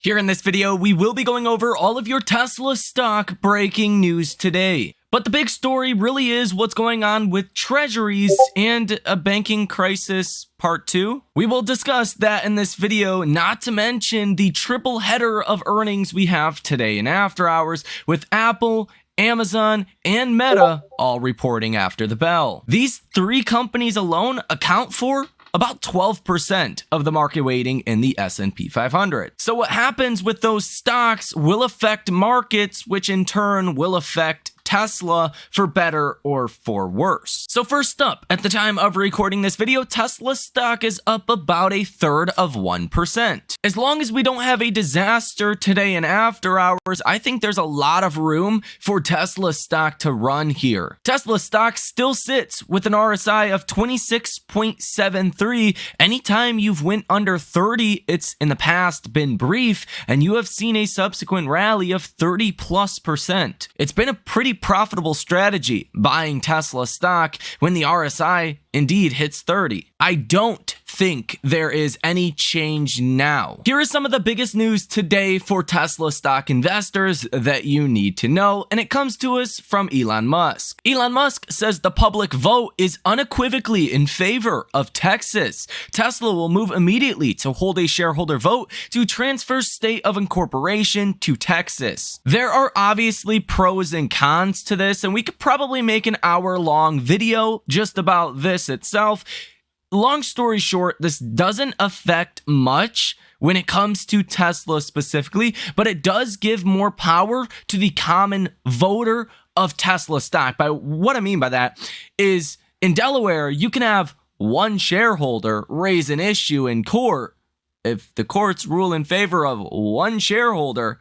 Here in this video, we will be going over all of your Tesla stock breaking news today. But the big story really is what's going on with treasuries and a banking crisis part 2. We will discuss that in this video, not to mention the triple header of earnings we have today in after hours with Apple, Amazon, and Meta all reporting after the bell. These three companies alone account for about 12% of the market weighting in the S&P 500. So what happens with those stocks will affect markets, which in turn will affect Tesla for better or for worse. So first up, at the time of recording this video, Tesla stock is up about 1/3 of 1%. As long as we don't have a disaster today and after hours, I think there's a lot of room for Tesla stock to run here. Tesla stock still sits with an RSI of 26.73. Anytime you've went under 30, it's in the past been brief, and you have seen a subsequent rally of 30+%. It's been a pretty profitable strategy buying Tesla stock when the RSI indeed hits 30. I don't think there is any change now. Here is some of the biggest news today for Tesla stock investors that you need to know, and it comes to us from Elon Musk. Elon Musk says the public vote is unequivocally in favor of Texas. Tesla will move immediately to hold a shareholder vote to transfer state of incorporation to Texas. There are obviously pros and cons to this, and we could probably make an hour-long video just about this itself. Long story short, this doesn't affect much when it comes to Tesla specifically, but it does give more power to the common voter of Tesla stock. By what I mean by that is in Delaware, you can have one shareholder raise an issue in court. If the courts rule in favor of one shareholder,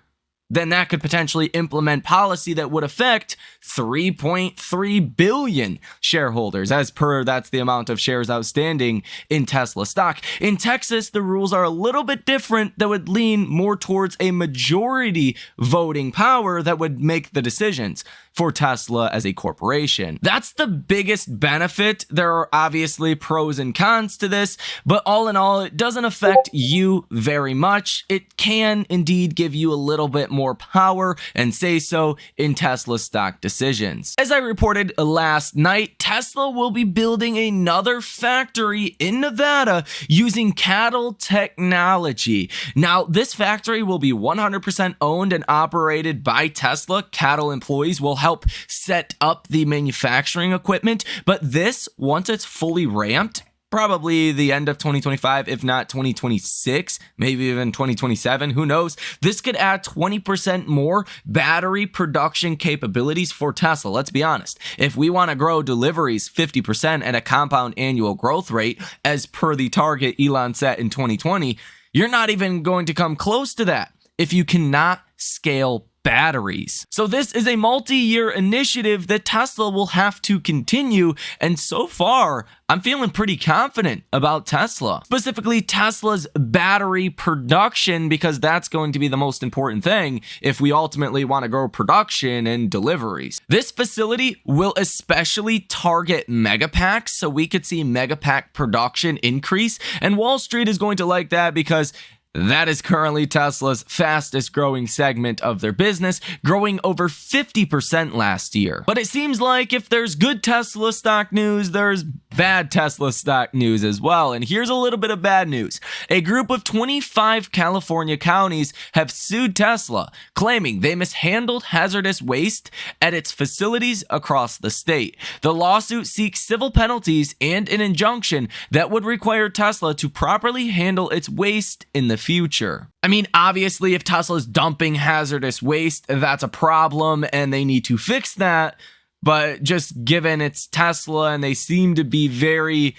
then that could potentially implement policy that would affect 3.3 billion shareholders. As per, that's the amount of shares outstanding in Tesla stock. In Texas, the rules are a little bit different that would lean more towards a majority voting power that would make the decisions for Tesla as a corporation. That's the biggest benefit. There are obviously pros and cons to this, but all in all, it doesn't affect you very much. It can indeed give you a little bit more power and say so in Tesla stock decisions. As I reported last night, Tesla will be building another factory in Nevada using cattle technology. Now, this factory will be 100% owned and operated by Tesla. Cattle employees will help set up the manufacturing equipment, but this, once it's fully ramped, probably the end of 2025, if not 2026, maybe even 2027, who knows? This could add 20% more battery production capabilities for Tesla. Let's be honest. If we want to grow deliveries 50% at a compound annual growth rate, as per the target Elon set in 2020, you're not even going to come close to that if you cannot scale batteries. So this is a multi-year initiative that Tesla will have to continue, and so far, I'm feeling pretty confident about Tesla. Specifically, Tesla's battery production, because that's going to be the most important thing if we ultimately want to grow production and deliveries. This facility will especially target megapacks, so we could see megapack production increase, and Wall Street is going to like that because that is currently Tesla's fastest growing segment of their business, growing over 50% last year. But it seems like if there's good Tesla stock news, there's bad Tesla stock news as well. And here's a little bit of bad news. A group of 25 California counties have sued Tesla, claiming they mishandled hazardous waste at its facilities across the state. The lawsuit seeks civil penalties and an injunction that would require Tesla to properly handle its waste in the future. I mean, obviously, if Tesla's dumping hazardous waste, that's a problem and they need to fix that. But just given it's Tesla and they seem to be very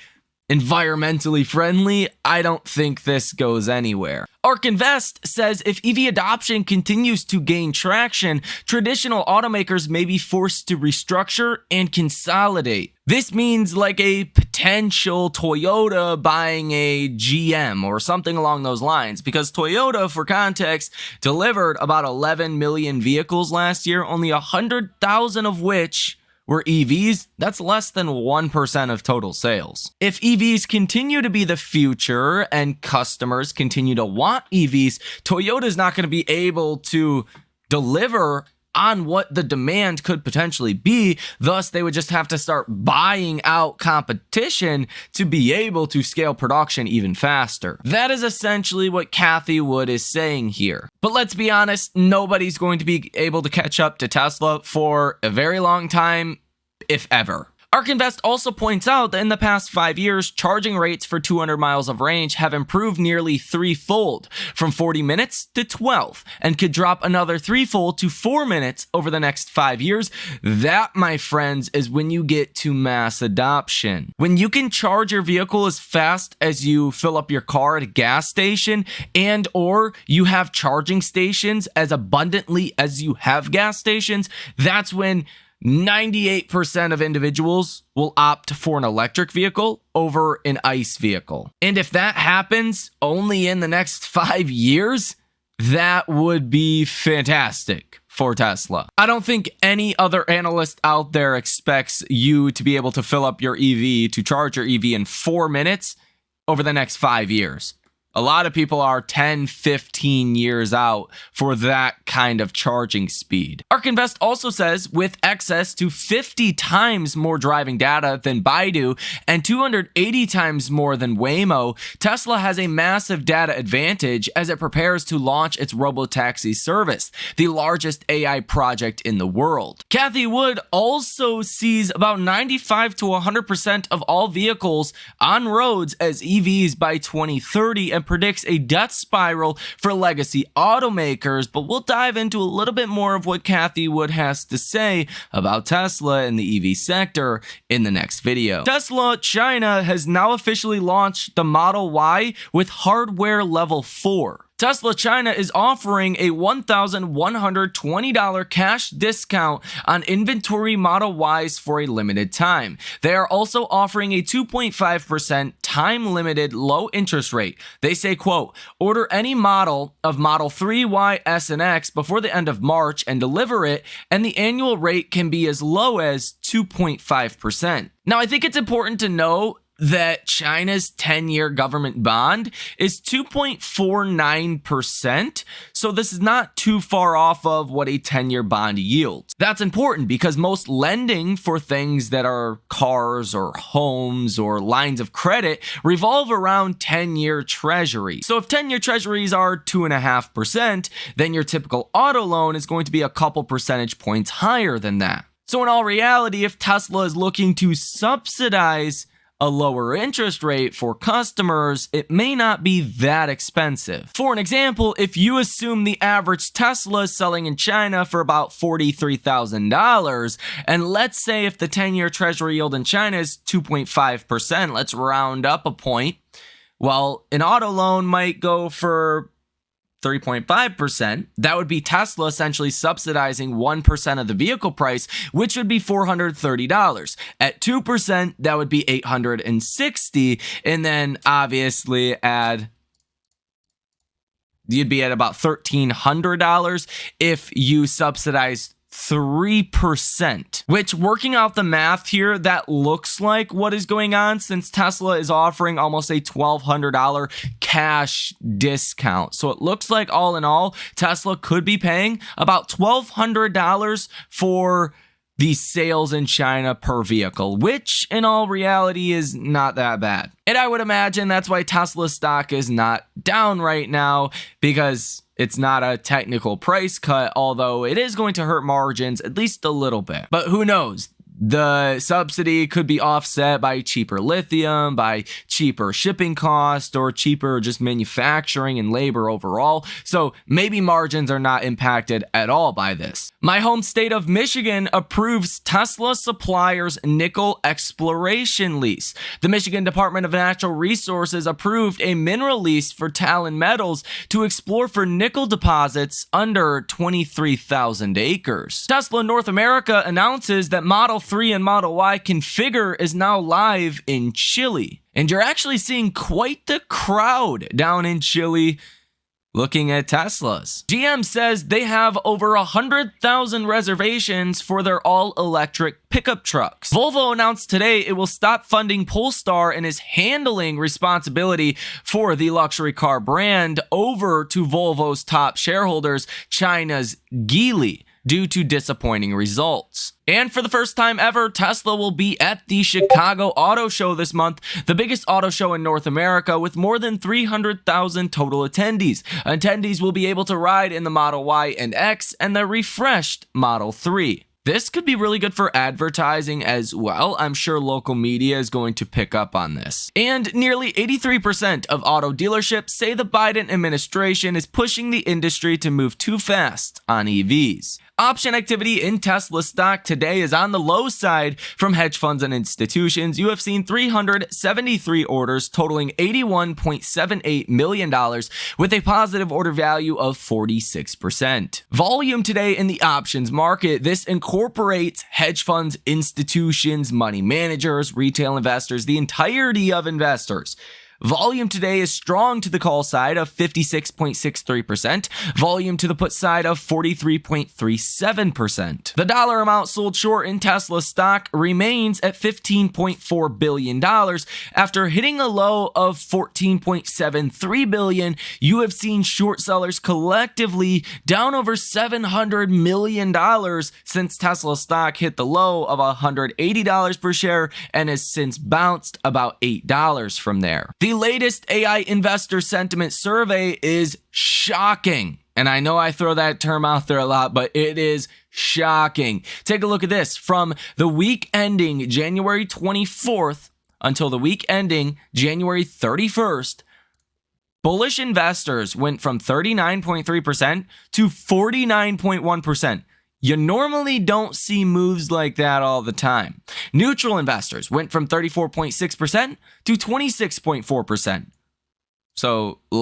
environmentally friendly, I don't think this goes anywhere. ARK Invest says if EV adoption continues to gain traction, traditional automakers may be forced to restructure and consolidate. This means like a potential Toyota buying a GM or something along those lines, because Toyota, for context, delivered about 11 million vehicles last year, only 100,000 of which where EVs, that's less than 1% of total sales. If EVs continue to be the future and customers continue to want EVs, Toyota is not going to be able to deliver on what the demand could potentially be. Thus, they would just have to start buying out competition to be able to scale production even faster. That is essentially what Cathie Wood is saying here. But let's be honest, nobody's going to be able to catch up to Tesla for a very long time, if ever. ARK Invest also points out that in the past 5 years, charging rates for 200 miles of range have improved nearly threefold, from 40 minutes to 12, and could drop another threefold to 4 minutes over the next 5 years. That, my friends, is when you get to mass adoption. When you can charge your vehicle as fast as you fill up your car at a gas station, and or you have charging stations as abundantly as you have gas stations, that's when 98% of individuals will opt for an electric vehicle over an ICE vehicle. And if that happens only in the next 5 years, that would be fantastic for Tesla. I don't think any other analyst out there expects you to be able to fill up your EV, to charge your EV in 4 minutes over the next 5 years. A lot of people are 10, 15 years out for that kind of charging speed. ARK Invest also says with access to 50 times more driving data than Baidu and 280 times more than Waymo, Tesla has a massive data advantage as it prepares to launch its robo-taxi service, the largest AI project in the world. Cathie Wood also sees about 95 to 100% of all vehicles on roads as EVs by 2030 and predicts a death spiral for legacy automakers, but we'll dive into a little bit more of what Cathie Wood has to say about Tesla and the EV sector in the next video. Tesla China has now officially launched the Model Y with hardware level 4. Tesla China is offering a $1,120 cash discount on inventory Model Ys for a limited time. They are also offering a 2.5% time-limited low interest rate. They say, quote, order any model of Model 3, Y, S, and X before the end of March and deliver it, and the annual rate can be as low as 2.5%. Now, I think it's important to know that China's 10-year government bond is 2.49%, so this is not too far off of what a 10-year bond yields. That's important because most lending for things that are cars or homes or lines of credit revolve around 10-year treasury. So if 10-year treasuries are 2.5%, then your typical auto loan is going to be a couple percentage points higher than that. So in all reality, if Tesla is looking to subsidize a lower interest rate for customers, it may not be that expensive. For an example, if you assume the average Tesla is selling in China for about $43,000, and let's say if the 10-year treasury yield in China is 2.5%, let's round up a point, well, an auto loan might go for 3.5%, that would be Tesla essentially subsidizing 1% of the vehicle price, which would be $430. At 2%, that would be $860, and then obviously you'd be at about $1,300 if you subsidized 3%, which, working out the math here, that looks like what is going on since Tesla is offering almost a $1,200 cash discount. So it looks like all in all, Tesla could be paying about $1,200 for the sales in China per vehicle, which in all reality is not that bad. And I would imagine that's why Tesla stock is not down right now, because it's not a technical price cut, although it is going to hurt margins at least a little bit. But who knows? The subsidy could be offset by cheaper lithium, by cheaper shipping costs, or cheaper just manufacturing and labor overall. So maybe margins are not impacted at all by this. My home state of Michigan approves Tesla Supplier's nickel exploration lease. The Michigan Department of Natural Resources approved a mineral lease for Talon Metals to explore for nickel deposits under 23,000 acres. Tesla North America announces that Model 3 and Model Y configure is now live in Chile. And you're actually seeing quite the crowd down in Chile Looking at Teslas, GM says they have over 100,000 reservations for their all-electric pickup trucks. Volvo announced today it will stop funding Polestar and is handling responsibility for the luxury car brand over to Volvo's top shareholders, China's Geely, due to disappointing results. And for the first time ever, Tesla will be at the Chicago Auto Show this month, the biggest auto show in North America with more than 300,000 total attendees. Attendees will be able to ride in the Model Y and X and the refreshed Model 3. This could be really good for advertising as well. I'm sure local media is going to pick up on this. And nearly 83% of auto dealerships say the Biden administration is pushing the industry to move too fast on EVs. Option activity in Tesla stock today is on the low side from hedge funds and institutions. You have seen 373 orders totaling $81.78 million with a positive order value of 46%. Volume today in the options market, this incorporates hedge funds, institutions, money managers, retail investors, the entirety of investors. Volume today is strong to the call side of 56.63%, volume to the put side of 43.37%. The dollar amount sold short in Tesla stock remains at $15.4 billion. After hitting a low of $14.73 billion, you have seen short sellers collectively down over $700 million since Tesla stock hit the low of $180 per share and has since bounced about $8 from there. The latest AI investor sentiment survey is shocking. And I know I throw that term out there a lot, but it is shocking. Take a look at this. From the week ending January 24th until the week ending January 31st, bullish investors went from 39.3% to 49.1%. You normally don't see moves like that all the time. Neutral investors went from 34.6% to 26.4%. So a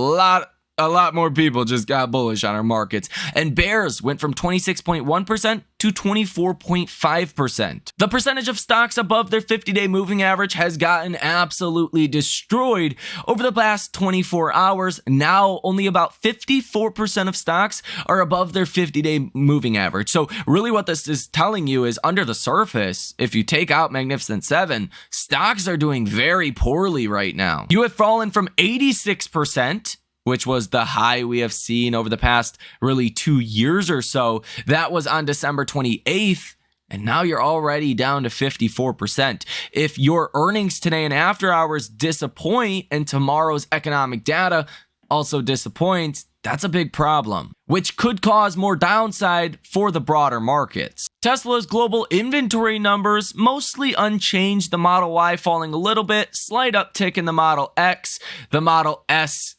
lot more people just got bullish on our markets. And bears went from 26.1% to 24.5%. The percentage of stocks above their 50-day moving average has gotten absolutely destroyed over the past 24 hours. Now, only about 54% of stocks are above their 50-day moving average. So really what this is telling you is under the surface, if you take out Magnificent 7, stocks are doing very poorly right now. You have fallen from 86%, which was the high we have seen over the past really 2 years or so. That was on December 28th, and now you're already down to 54%. If your earnings today and after hours disappoint and tomorrow's economic data also disappoints, that's a big problem, which could cause more downside for the broader markets. Tesla's global inventory numbers mostly unchanged, the Model Y falling a little bit, slight uptick in the Model X, the Model S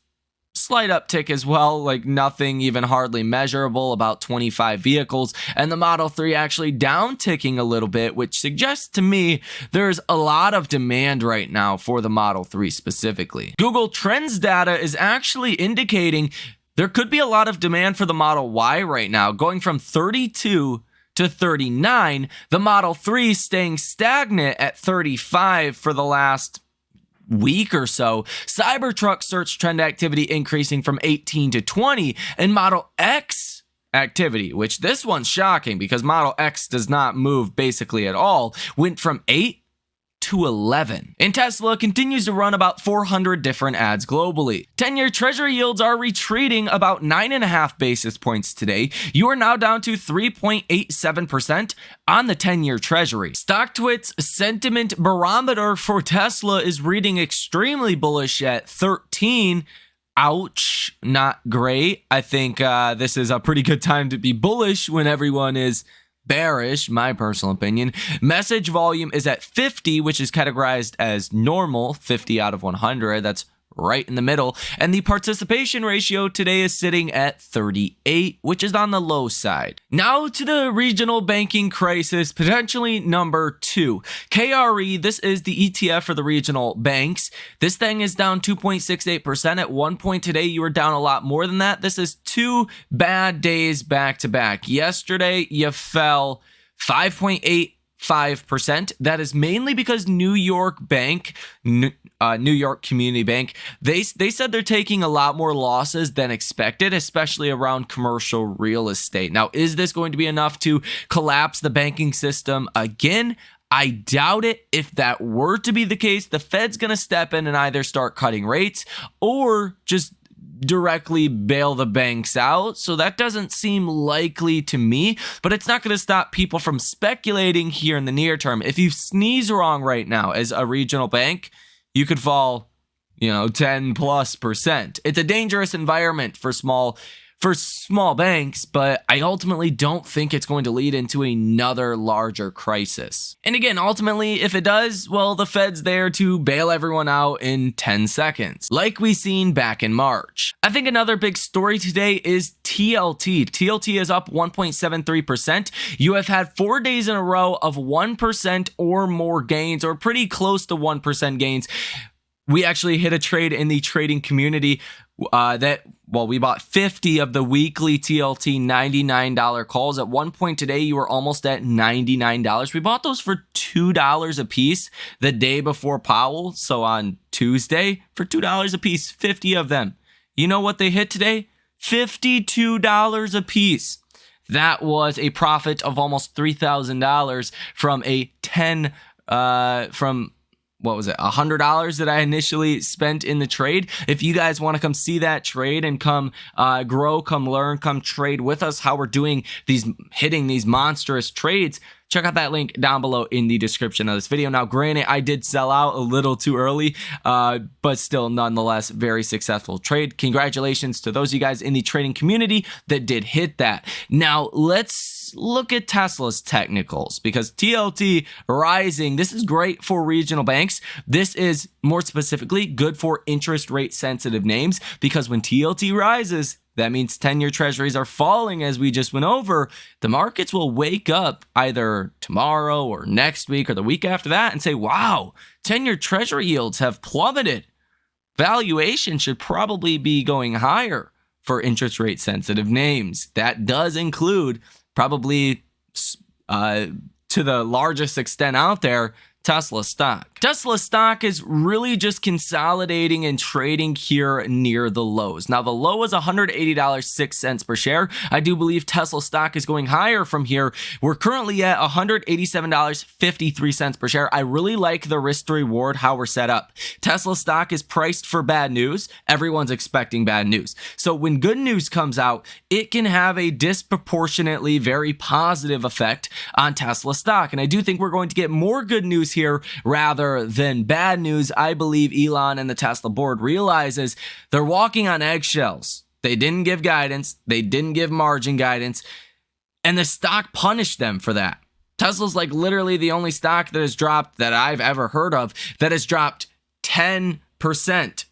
slight uptick as well, like nothing even hardly measurable, about 25 vehicles, and the Model 3 actually down ticking a little bit, which suggests to me there's a lot of demand right now for the Model 3 specifically. Google Trends data is actually indicating there could be a lot of demand for the Model Y right now, going from 32 to 39, the Model 3 staying stagnant at 35 for the last week or so, Cybertruck search trend activity increasing from 18 to 20, and Model X activity, which this one's shocking because Model X does not move basically at all, went from 8 to 11. And Tesla continues to run about 400 different ads globally. 10-year treasury yields are retreating about 9.5 basis points today. You are now down to 3.87% on the 10-year treasury. StockTwit's sentiment barometer for Tesla is reading extremely bullish at 13. Ouch, not great. I think this is a pretty good time to be bullish when everyone is bearish, my personal opinion. Message volume is at 50, which is categorized as normal, 50 out of 100. That's right in the middle. And the participation ratio today is sitting at 38, which is on the low side. Now to the regional banking crisis, potentially number 2. KRE, this is the ETF for the regional banks. This thing is down 2.68%. At one point today, you were down a lot more than that. This is 2 bad days back to back. Yesterday, you fell 5.8%. 5%. That is mainly because New York Community Bank, they said they're taking a lot more losses than expected, especially around commercial real estate. Now, is this going to be enough to collapse the banking system again? I doubt it. If that were to be the case, the Fed's going to step in and either start cutting rates or just directly bail the banks out. So that doesn't seem likely to me, but it's not going to stop people from speculating here in the near term. If you sneeze wrong right now as a regional bank, you could fall, 10+%. It's a dangerous environment for small banks, but I ultimately don't think it's going to lead into another larger crisis. And again, ultimately, if it does, well, the Fed's there to bail everyone out in 10 seconds, like we seen back in March. I think another big story today is TLT. TLT is up 1.73%. You have had 4 days in a row of 1% or more gains, or pretty close to 1% gains. We actually hit a trade in the trading community we bought 50 of the weekly TLT $99 calls. At one point today, you were almost at $99. We bought those for $2 a piece the day before Powell. So on Tuesday, for $2 a piece, 50 of them. You know what they hit today? $52 a piece. That was a profit of almost $3,000 from $100 that I initially spent in the trade. If you guys want to come see that trade and come grow, come learn, come trade with us, how we're doing hitting these monstrous trades, check out that link down below in the description of this video. Now, granted, I did sell out a little too early, but still, nonetheless, very successful trade. Congratulations to those of you guys in the trading community that did hit that. Now, let's look at Tesla's technicals, because TLT rising, this is great for regional banks. This is more specifically good for interest rate sensitive names, because when TLT rises, that means 10-year treasuries are falling, as we just went over. The markets will wake up either tomorrow or next week or the week after that and say, wow, 10-year treasury yields have plummeted. Valuation should probably be going higher for interest rate sensitive names. That does include probably to the largest extent out there, Tesla stock. Tesla stock is really just consolidating and trading here near the lows. Now, the low is $180.06 per share. I do believe Tesla stock is going higher from here. We're currently at $187.53 per share. I really like the risk to reward, how we're set up. Tesla stock is priced for bad news. Everyone's expecting bad news. So when good news comes out, it can have a disproportionately very positive effect on Tesla stock. And I do think we're going to get more good news here rather than bad news. I believe Elon and the Tesla board realizes they're walking on eggshells. They didn't give guidance. They didn't give margin guidance. And the stock punished them for that. Tesla's like literally the only stock that has dropped, that I've ever heard of, that has dropped 10%,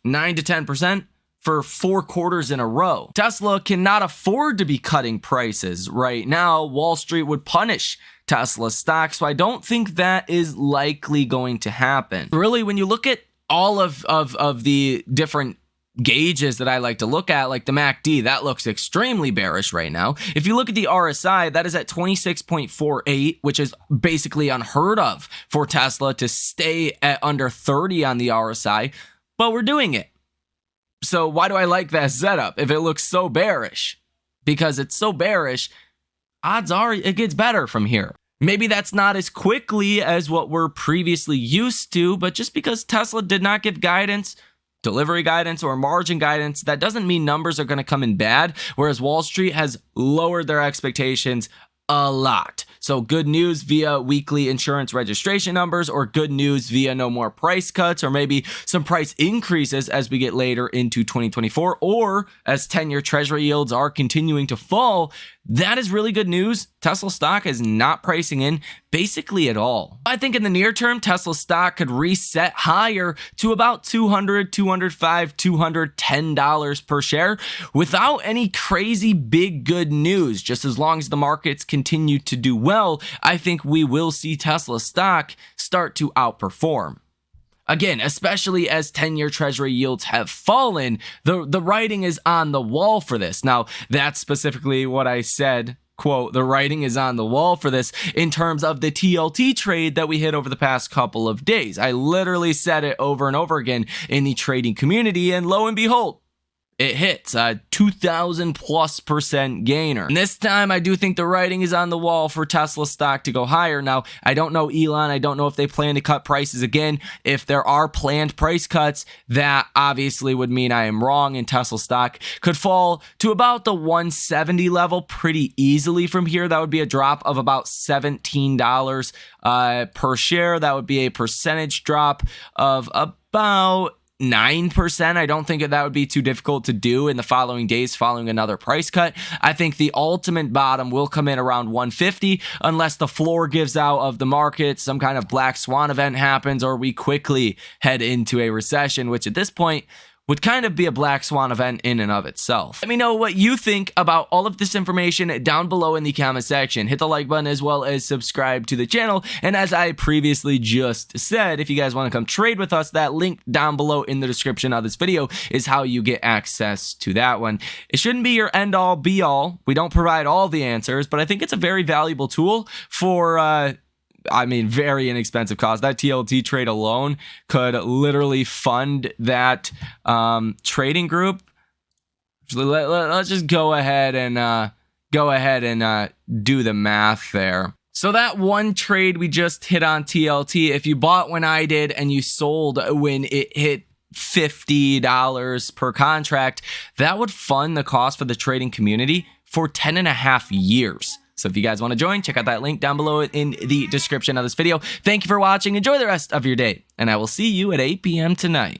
9 to 10%. For 4 quarters in a row. Tesla cannot afford to be cutting prices right now. Wall Street would punish Tesla stock, so I don't think that is likely going to happen. Really, when you look at all of the different gauges that I like to look at, like the MACD, that looks extremely bearish right now. If you look at the RSI, that is at 26.48, which is basically unheard of for Tesla to stay at under 30 on the RSI, but we're doing it. So why do I like that setup if it looks so bearish? Because it's so bearish, odds are it gets better from here. Maybe that's not as quickly as what we're previously used to, but just because Tesla did not give guidance, delivery guidance, or margin guidance, that doesn't mean numbers are going to come in bad, whereas Wall Street has lowered their expectations a lot. So good news via weekly insurance registration numbers, or good news via no more price cuts, or maybe some price increases as we get later into 2024, or as 10-year treasury yields are continuing to fall. That is really good news. Tesla stock is not pricing in basically at all. I think in the near term, Tesla stock could reset higher to about $200, $205, $210 per share without any crazy big good news. Just as long as the markets continue to do well, I think we will see Tesla stock start to outperform. Again, especially as 10-year treasury yields have fallen, the writing is on the wall for this. Now, that's specifically what I said quote, the writing is on the wall for this in terms of the TLT trade that we hit over the past couple of days. I literally said it over and over again in the trading community, and lo and behold, it hits a 2,000+% gainer. And this time, I do think the writing is on the wall for Tesla stock to go higher. Now, I don't know Elon. I don't know if they plan to cut prices again. If there are planned price cuts, that obviously would mean I am wrong, and Tesla stock could fall to about the 170 level pretty easily from here. That would be a drop of about $17 per share. That would be a percentage drop of about 9%. I don't think that would be too difficult to do in the following days following another price cut. I think the ultimate bottom will come in around 150 unless the floor gives out of the market, some kind of black swan event happens, or we quickly head into a recession, which at this point would kind of be a black swan event in and of itself. Let me know what you think about all of this information down below in the comment section. Hit the like button as well as subscribe to the channel. And as I previously just said, if you guys want to come trade with us, that link down below in the description of this video is how you get access to that one. It shouldn't be your end all be all. We don't provide all the answers, but I think it's a very valuable tool for very inexpensive cost. That TLT trade alone could literally fund that trading group. Let's just go ahead and do the math there. So that one trade we just hit on TLT, if you bought when I did and you sold when it hit $50 per contract, that would fund the cost for the trading community for 10.5 years. So if you guys want to join, check out that link down below in the description of this video. Thank you for watching. Enjoy the rest of your day, and I will see you at 8 p.m. tonight.